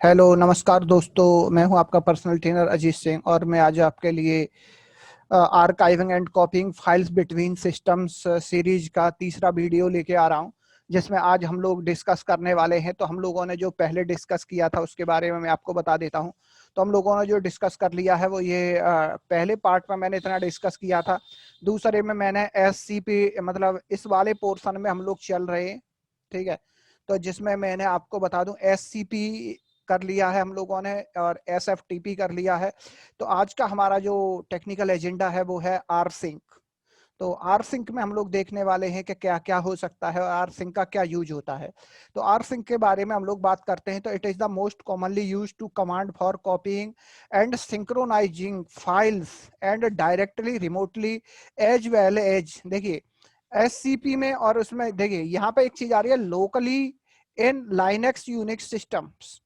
Hello नमस्कार दोस्तों, मैं हूं आपका पर्सनल ट्रेनर अजीत सिंह और मैं आज आपके लिए archiving and कॉपिंग files between systems series का तीसरा वीडियो लेके आ रहा हूं, जिसमें आज हम लोग डिस्कस करने वाले हैं। तो हम लोगों ने जो पहले डिस्कस किया था उसके बारे में मैं आपको बता देता हूं। तो हम लोगों ने जो डिस्कस कर लिया है वो ये पहले पार्ट में मैंने इतना डिस्कस किया था। दूसरे में मैंने एससीपी मतलब इस वाले पोर्शन में हम लोग चल रहे हैं, ठीक है। तो जिसमें मैंने आपको बता दूं एससीपी कर लिया है हम लोगों ने और एसएफटीपी कर लिया है। तो आज का हमारा जो टेक्निकल एजेंडा है वो है आर सिंक। तो आर सिंक में हम लोग देखने वाले हैं कि क्या क्या हो सकता है और आर सिंक का क्या यूज होता है। तो आर सिंक के बारे में हम लोग बात करते हैं तो it is the most commonly use to command for copying and synchronising files and directly remotely as well as, देखिए एससीपी में और उसमें देखिए यहाँ पे एक चीज आ रही है locally in Linux Unix systems.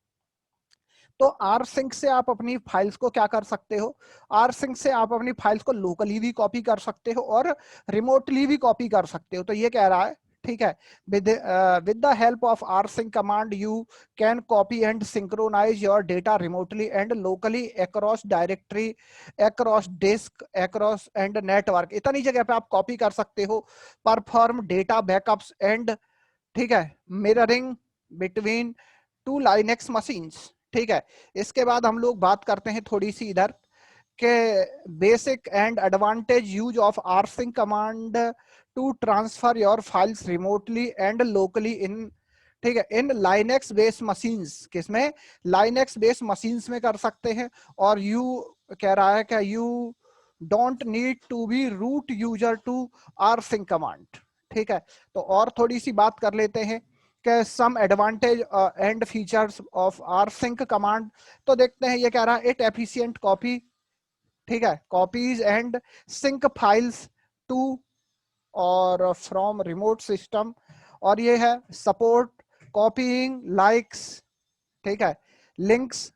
तो आर सिंक से आप अपनी फाइल्स को क्या कर सकते हो, आर सिंक से आप अपनी फाइल्स को लोकली भी कॉपी कर सकते हो और रिमोटली भी कॉपी कर सकते हो। तो ये कह रहा है, ठीक है, with the help of rsync command you can copy and synchronize your data remotely and locally across directory, across disk, across and network। इतनी जगह पे आप कॉपी कर सकते हो, परफॉर्म डेटा बैकअप्स एंड, ठीक है, mirroring between two Linux machines, ठीक है। इसके बाद हम लोग बात करते हैं थोड़ी सी इधर के basic and advantage use of rsync command to transfer your files remotely and locally in, ठीक है, इन लाइनेक्स बेस्ड मशीन्स। किसमें? लाइनेक्स बेस्ड मशीन्स में कर सकते हैं। और यू कह रहा है कि you don't need to be root user to rsync command, ठीक है। तो और थोड़ी सी बात कर लेते हैं कि some advantage and features of rsync command. तो देखते हैं, ये कह रहा है इट एफिशिएंट कॉपी, ठीक है, copies and sync files to और फ्रॉम रिमोट सिस्टम। और ये है सपोर्ट कॉपीइंग लाइक्स, ठीक है, लिंक्स,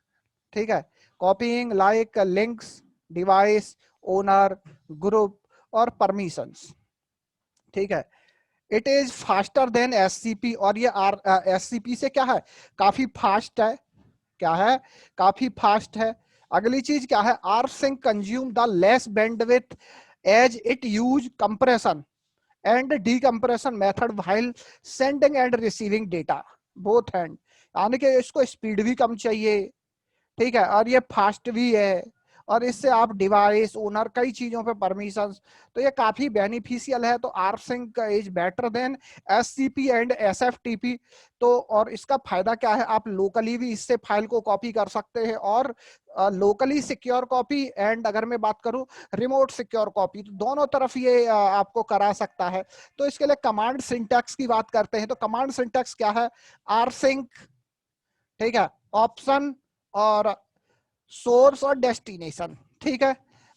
ठीक है, copying like links, device, owner, group और परमिशंस, ठीक है। It is faster than SCP. और ये आर एससीपी से क्या है, काफी फास्ट है। क्या है? काफी फास्ट है। अगली चीज क्या है, rsync consume the less bandwidth as it use compression and decompression method while sending and receiving data both hand, यानी कि इसको स्पीड भी कम चाहिए, ठीक है, और ये फास्ट भी है। और इससे आप डिवाइस ओनर कई चीजों पे परमिशंस, तो ये काफी बेनिफिशियल है। तो rsync is better than SCP and SFTP. तो और इसका फायदा क्या है, आप लोकली भी इससे फाइल को कॉपी कर सकते हैं और लोकली सिक्योर कॉपी एंड अगर मैं बात करूं रिमोट सिक्योर कॉपी, तो दोनों तरफ ये आपको करा सकता है। तो इसके लिए कमांड सिंटैक्स की बात करते हैं तो कमांड सिंटैक्स क्या है, आर सिंक, ठीक है, ऑप्शन और सोर्स और डेस्टिनेशन, ठीक है।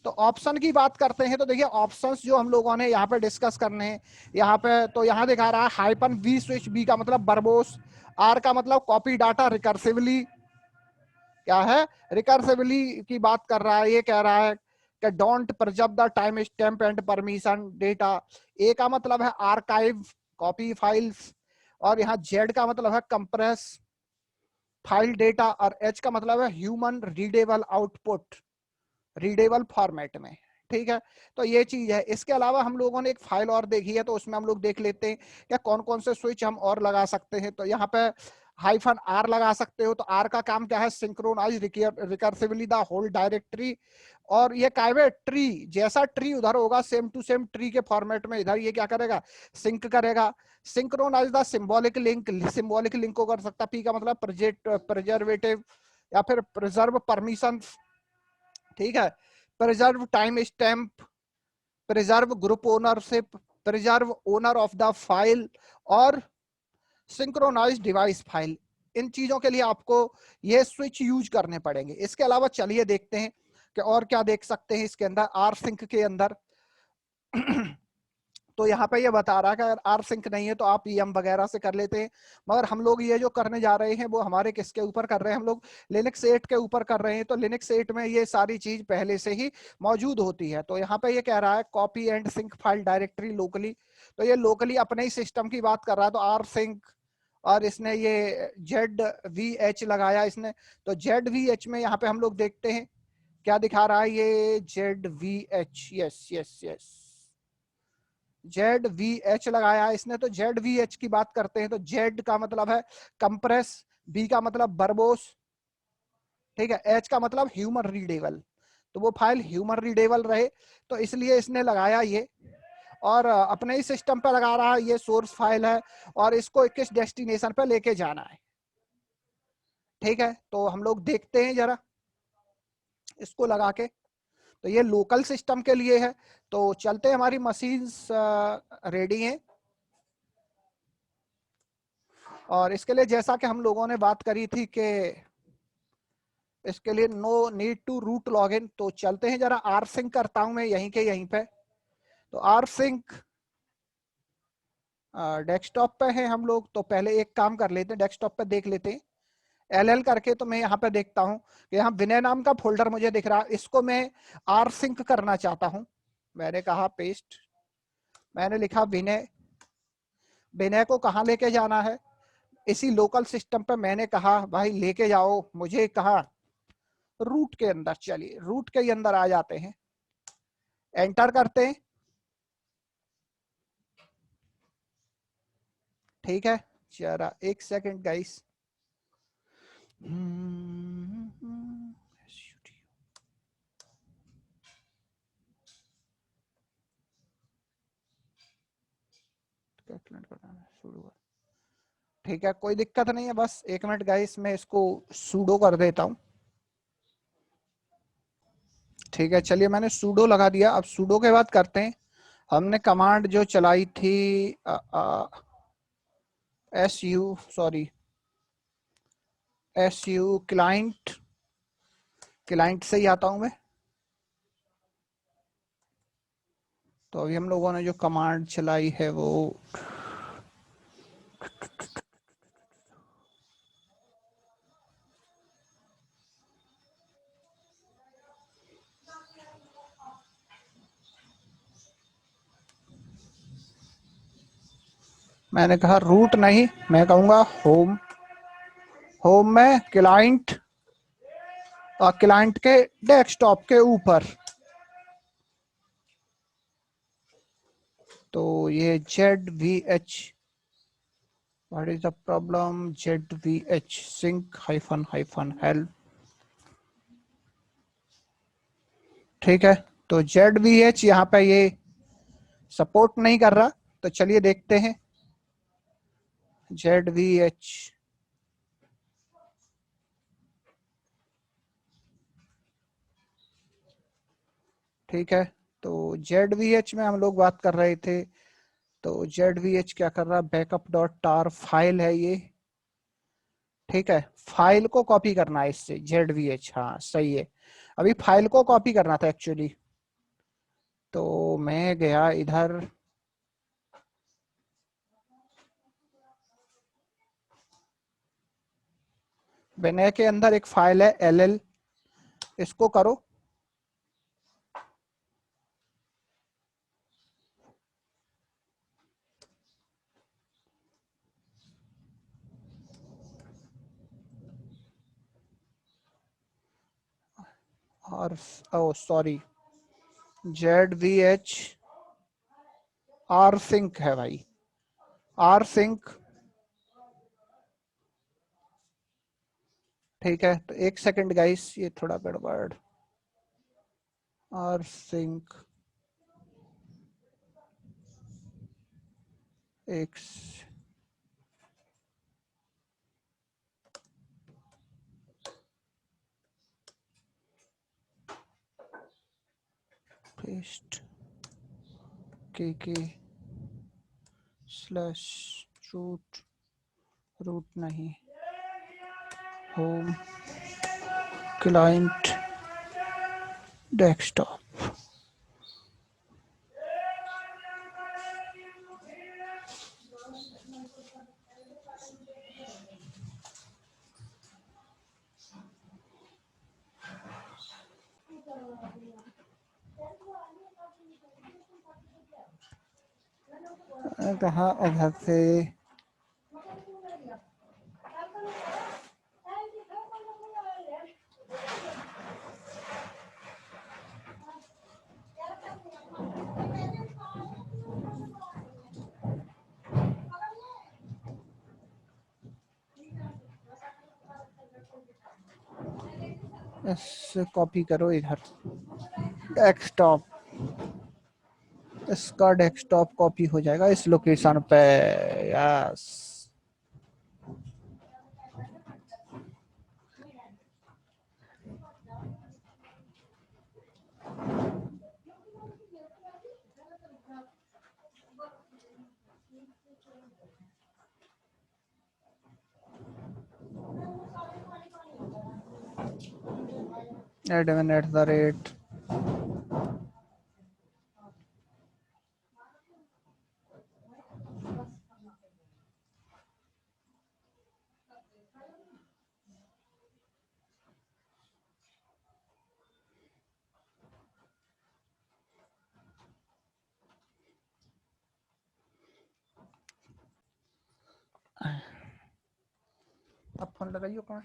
तो ऑप्शन की बात करते हैं तो देखिए ऑप्शंस जो हम लोगों ने यहाँ पे डिस्कस करने हैं, यहाँ पे तो यहाँ दिखा रहा है हाइपन वी स्विच, बी का मतलब बरबोस, आर का मतलब कॉपी डाटा रिकर्सिवली, क्या है, रिकर्सिवली की बात कर रहा है। ये कह रहा है कि don't preserve the time stamp and permission data. A का मतलब है आर्काइव कॉपी फाइल्स और यहाँ जेड का मतलब है कंप्रेस फाइल डेटा और एच का मतलब है human readable output, readable format में, ठीक है। तो ये चीज है। इसके अलावा हम लोगों ने एक फाइल और देखी है तो उसमें हम लोग देख लेते हैं क्या कौन कौन से स्विच हम और लगा सकते हैं। तो यहाँ पे हाइफन आर लगा सकते हो। तो आर का काम क्या है, synchronise recursively the whole directory. और ये क्या है, ट्री जैसा ट्री उधर होगा सेम टू सेम ट्री के फॉर्मेट में इधर ये क्या करेगा, सिंक करेगा। Synchronise the symbolic link, symbolic link को कर सकता। पी का मतलब प्रिजर्वेटिव या फिर प्रिजर्व परमिशन, ठीक है, preserve time stamp, preserve group ownership, preserve owner of the file और सिंक्रोनाइज डिवाइस फाइल। इन चीजों के लिए आपको ये स्विच यूज करने पड़ेंगे। इसके अलावा चलिए देखते हैं कि और क्या देख सकते हैं इसके अंदर आर सिंक के अंदर। तो यहाँ पे ये बता रहा है कि अगर आर सिंक नहीं है तो आप ईएम वगैरह से कर लेते हैं, मगर हम लोग ये जो करने जा रहे हैं वो हमारे किसके ऊपर कर रहे हैं, हम लोग लिनक्स 8 के ऊपर कर रहे हैं। तो लिनक्स 8 में ये सारी चीज पहले से ही मौजूद होती है। तो यहाँ पे ये कह रहा है copy and sync file directory locally, तो ये लोकली अपने ही सिस्टम की बात कर रहा है। तो आर सिंक और इसने ये ZVH लगाया इसने। तो ZVH में यहाँ पे हम लोग देखते हैं क्या दिखा रहा है ये ZVH। Yes yes yes, ZVH लगाया है इसने। तो ZVH की बात करते हैं तो Z का मतलब है कंप्रेस, B का मतलब वर्बोस, ठीक है, H का मतलब ह्यूमन रीडेबल। तो वो फाइल ह्यूमन रीडेबल रहे तो इसलिए इसने लगाया ये, और अपने ही सिस्टम पे लगा रहा है। ये सोर्स फाइल है और इसको किस डेस्टिनेशन पे लेके जाना है, ठीक है। तो हम लोग देखते हैं जरा इसको लगा के। तो ये लोकल सिस्टम के लिए है। तो चलते हैं, हमारी मशीन्स रेडी हैं। और इसके लिए जैसा कि हम लोगों ने बात करी थी कि इसके लिए no need to root login. तो चलते हैं जरा, आर सिंक करता हूं मैं यहीं के यहीं पे। तो आर सिंक डेस्कटॉप पे है हम लोग। तो पहले एक काम कर लेते हैं, डेस्कटॉप पे देख लेते हैं LL करके। तो मैं यहाँ पे देखता हूँ कि यहाँ विनय नाम का फोल्डर मुझे दिख रहा है, इसको मैं आर सिंक करना चाहता हूँ। मैंने कहा पेस्ट, मैंने लिखा विनय। विनय को कहाँ लेके जाना है, इसी लोकल सिस्टम पे। मैंने कहा भाई लेके जाओ मुझे, कहा रूट के अंदर। चलिए रूट के अंदर आ जाते हैं, एंटर करते हैं, ठीक है। जरा एक सेकंड गाइस। ठीक है, कोई दिक्कत नहीं है, बस एक मिनट गाइस, मैं इसको सूडो कर देता हूं। ठीक है, चलिए मैंने सूडो लगा दिया। अब सूडो के बाद करते हैं, हमने कमांड जो चलाई थी SU क्लाइंट, क्लाइंट से ही आता हूं मैं। तो अभी हम लोगों ने जो कमांड चलाई है वो मैंने कहा रूट नहीं, मैं कहूंगा होम। होम में क्लाइंट, और क्लाइंट के डेस्कटॉप के ऊपर। तो ये ZVH, what is the problem, ZVH sync -help, ठीक है। तो ZVH यहाँ पे ये सपोर्ट नहीं कर रहा। तो चलिए देखते हैं ZVH। ठीक है, तो ZVH में हम लोग बात कर रहे थे। तो ZVH क्या कर रहा है, बैकअप डॉट tar फाइल है ये, ठीक है। फाइल को कॉपी करना है इससे ZVH, हाँ सही है। अभी फाइल को कॉपी करना था एक्चुअली। तो मैं गया इधर, विनय के अंदर एक फाइल है LL, इसको करो। और ओ सॉरी, ZVH आर सिंक है भाई, आर सिंक, ठीक है। तो एक सेकंड गाइस, ये थोड़ा गड़बड़। आर सिंक एक पेस्ट के स्लैश रूट, रूट नहीं, होम क्लाइंट डेस्कटॉप। कहा इधर से इससे कॉपी करो इधर डेस्कटॉप, इसका डेस्कटॉप कॉपी हो जाएगा इस लोकेशन पे। Yes admin@. अब फोन लगाइयो कौन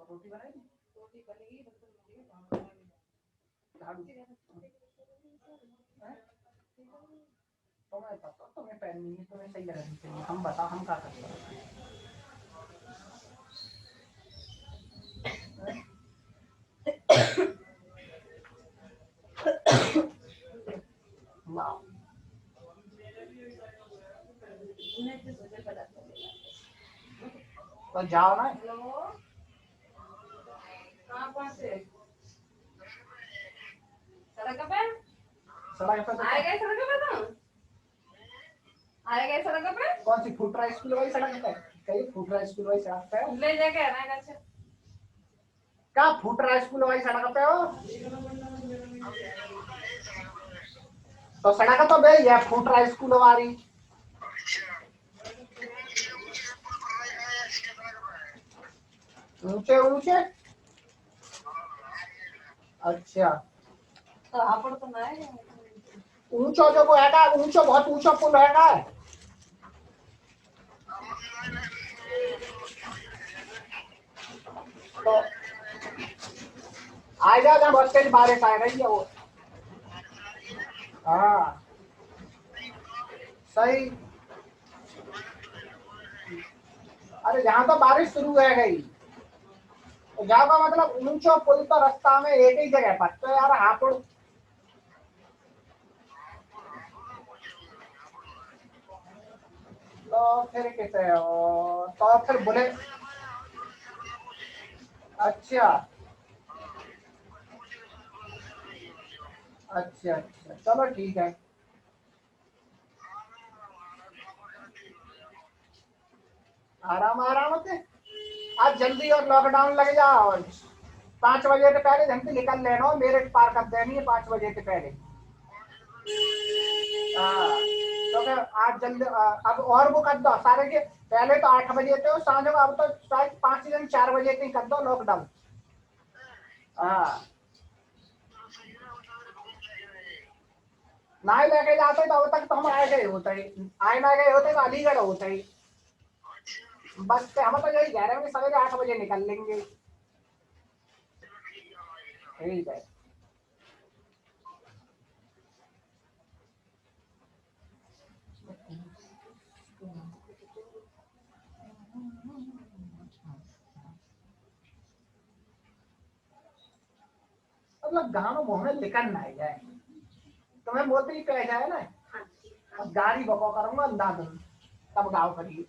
रोटी बनाएगी, रोटी बनेगी तुम्हें पता, तुम्हें पैन नहीं है, तुम्हें सही रहनी चाहिए। हम बता, हम क्या करते हैं। तो जाओ ना। कहाँ से सड़क पे, सड़क पे आएगा, सड़क पे तो आएगा, सड़क पे कौन सी फुटरा स्कूल वाली सड़क पे, कहीं फुटरा स्कूल वाली सड़क पे ले जाके आना है। क्या फुटरा स्कूल वाली सड़क पे हो, तो सड़क तो बे ये फुटरा स्कूल वाली। ऊंचे ऊंचे, अच्छा तो यहाँ पर तो नहीं ऊंचो, जो वो है ऊंचो, बहुत ऊंचो पुल है। तो आ जाएगा, बहुत तेज बारिश आ रही है वो। हाँ सही। अरे यहाँ तो बारिश शुरू है गई, तो जाओगा मतलब ऊंचो पुल तो रास्ता में एक ही जगह पर, तो यार हापुड़। तो फिर कैसे हो, तो फिर बोले अच्छा अच्छा अच्छा, चलो ठीक है। आराम आराम से आज जल्दी और लॉकडाउन लग जाओ। 5 बजे से पहले ढंग से निकल लेना, मेरे पार कर देनी है 5 बजे से पहले। हाँ तो फिर आज जल्दी अब और वो कर दो सारे के। पहले तो 8 बजे थे सांझ को, अब तो शायद 5 या 4 बजे से ही कर दो लॉकडाउन। हाँ ना ही लेके जाते तो अब तक तो हम आए गए होते ही, आए ना गए होते तो अलीगढ़ होते ही। बस से हम तो यही कह रहे हैं कि सवेरे 8 बजे निकल लेंगे। ठीक है। मतलब गाँव मुँह में लिखन ना जाए, तुम्हें मोदी कह जाए ना, अब गाड़ी बको करूंगा अंदाज, तब गाँव करिए।